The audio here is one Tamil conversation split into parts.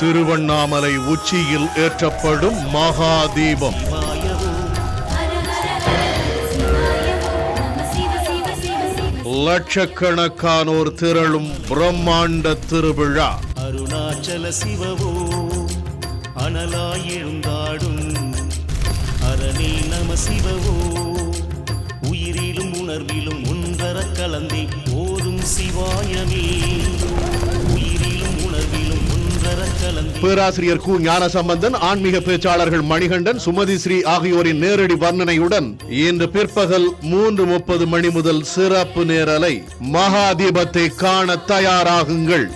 திருவண்ணாமலை உச்சியில் ஏற்றப்படும் மகாதீபம். லட்சக்கணக்கானோர் திரளும் பிரம்மாண்ட திருவிழா. அருணாச்சல சிவவோ அனலாய் எழுந்தாடும் அரணே நம சிவவோ உயிரிலும் உணர்விலும் ஒன்றர கலந்தே ஓதும் சிவாயமே உயிரிலும் உணர்விலும் ஒன்றர கலந்தே. பேராசிரியர் கு ஞானசம்பந்தன், ஆன்மீக பேச்சாளர்கள் மணிகண்டன், சுமதி ஸ்ரீ ஆகியோரின் நேரடி வர்ணனையுடன் இன்று பிற்பகல் 3:30 மணி முதல் சிறப்பு நேரலை. மகாதீபத்தை காண தயாராகுங்கள்.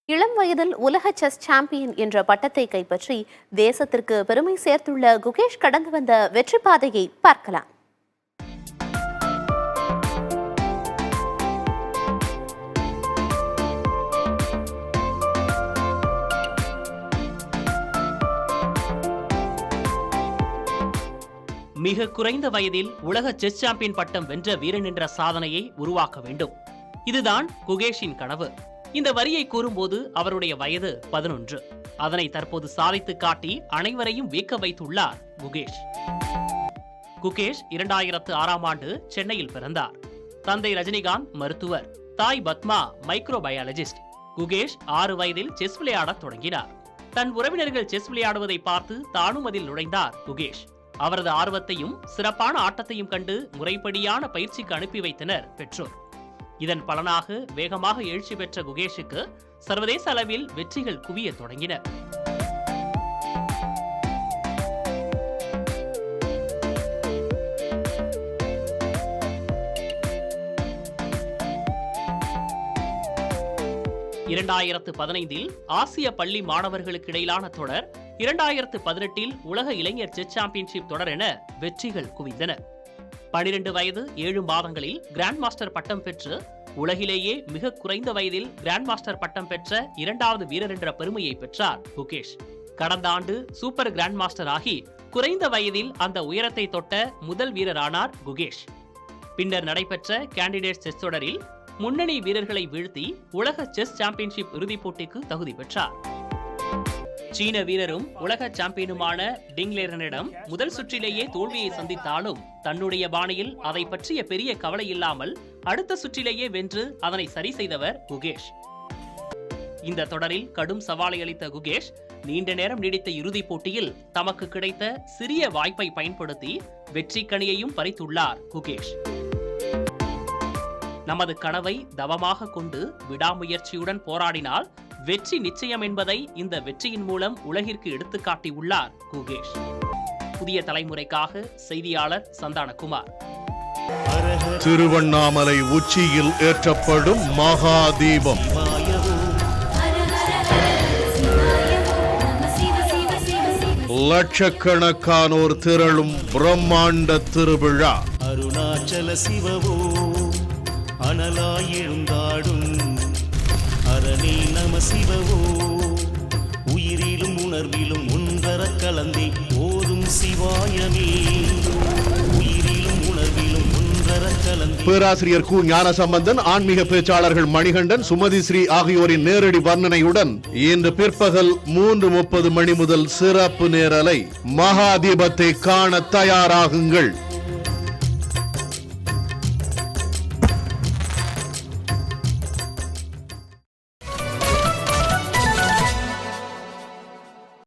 இளம் வயதில் உலக செஸ் சாம்பியன் என்ற பட்டத்தை கைப்பற்றி தேசத்திற்கு பெருமை சேர்த்துள்ள குகேஷ் கடந்து வந்த வெற்றி பாதையை பார்க்கலாம். மிக குறைந்த வயதில் உலக செஸ் சாம்பியன் பட்டம் வென்ற வீரன் என்ற சாதனையை உருவாக்க வேண்டும். இதுதான் குகேஷின் கனவு. இந்த வரியை கூறும்போது அவருடைய வயது 11. அதனை தற்போது சாதித்து காட்டி அனைவரையும் வியக்க வைத்துள்ளார் குகேஷ். குகேஷ் 2006ஆம் ஆண்டு சென்னையில் பிறந்தார். தந்தை ரஜினிகாந்த் மருத்துவர், தாய் பத்மா மைக்ரோபயாலஜிஸ்ட். குகேஷ் 6 வயதில் செஸ் விளையாடத் தொடங்கினார். தன் உறவினர்கள் செஸ் விளையாடுவதை பார்த்து தானும் அதில் நுழைந்தார் குகேஷ். அவரது ஆர்வத்தையும் சிறப்பான ஆட்டத்தையும் கண்டு முறைப்படியான பயிற்சிக்கு அனுப்பி வைத்தனர் பெற்றோர். இதன் பலனாக வேகமாக எழுச்சி பெற்ற குகேஷுக்கு சர்வதேச அளவில் வெற்றிகள் குவிய தொடங்கின. (2015) ஆசிய பள்ளி மாணவர்களுக்கு இடையிலான தொடர், 2018 உலக இளைஞர் செஸ் சாம்பியன்ஷிப் தொடர் என வெற்றிகள் குவிந்தன. 12 வயது 7 மாதங்களில் கிராண்ட் மாஸ்டர் பட்டம் பெற்று உலகிலேயே மிக குறைந்த வயதில் கிராண்ட் மாஸ்டர் பட்டம் பெற்ற 2வது வீரர் என்ற பெருமையை பெற்றார் குகேஷ். கடந்த ஆண்டு சூப்பர் கிராண்ட் மாஸ்டர் ஆகி குறைந்த வயதில் அந்த உயரத்தை தொட்ட முதல் வீரரானார் குகேஷ். பின்னர் நடைபெற்ற கேண்டிடேட் செஸ் தொடரில் முன்னணி வீரர்களை வீழ்த்தி உலக செஸ் சாம்பியன்ஷிப் இறுதிப் போட்டிக்கு தகுதி பெற்றார். சீன வீரரும் உலக சாம்பியனுமான டிங்லேரனிடம் முதல் சுற்றிலேயே தோல்வியை சந்தித்தாலும் தன்னுடைய பாணியில் அதை பற்றிய பெரிய கவலை இல்லாமல் அடுத்த சுற்றிலேயே வென்று அதனை சரி செய்தவர் குகேஷ். இந்த தொடரில் கடும் சவாலை அளித்த குகேஷ் நீண்ட நேரம் நீடித்த இறுதிப் போட்டியில் தமக்கு கிடைத்த சிறிய வாய்ப்பை பயன்படுத்தி வெற்றி கனியையும் பறித்துள்ளார் குகேஷ். நமது கனவை தவமாக கொண்டு விடாமுயற்சியுடன் போராடினால் வெற்றி நிச்சயம் என்பதை இந்த வெற்றியின் மூலம் உலகிற்கு எடுத்துக்காட்டியுள்ளார் குகேஷ். புதிய தலைமுறைக்காக செய்தியாளர் சந்தானகுமார். திருவண்ணாமலை உச்சியில் ஏற்றப்படும் மகாதீபம். லட்சக்கணக்கானோர் திரளும் பிரம்மாண்ட திருவிழா. அருணாச்சல சிவவோ அனலாய் எழுந்தாடும் அரணே நம சிவவோ உயிரிலும் உணர்விலும் ஒன்றர கலந்தே ஓதும் சிவாயமே உயிரிலும் உணர்விலும் ஒன்றர கலந்தே. பேராசிரியர் கு ஞானசம்பந்தன், ஆன்மீக பேச்சாளர்கள் மணிகண்டன், சுமதி ஸ்ரீ ஆகியோரின் நேரடி வர்ணனையுடன் இன்று பிற்பகல் 3:30 மணி முதல் சிறப்பு நேரலை. மகாதீபத்தை காண தயாராகுங்கள்.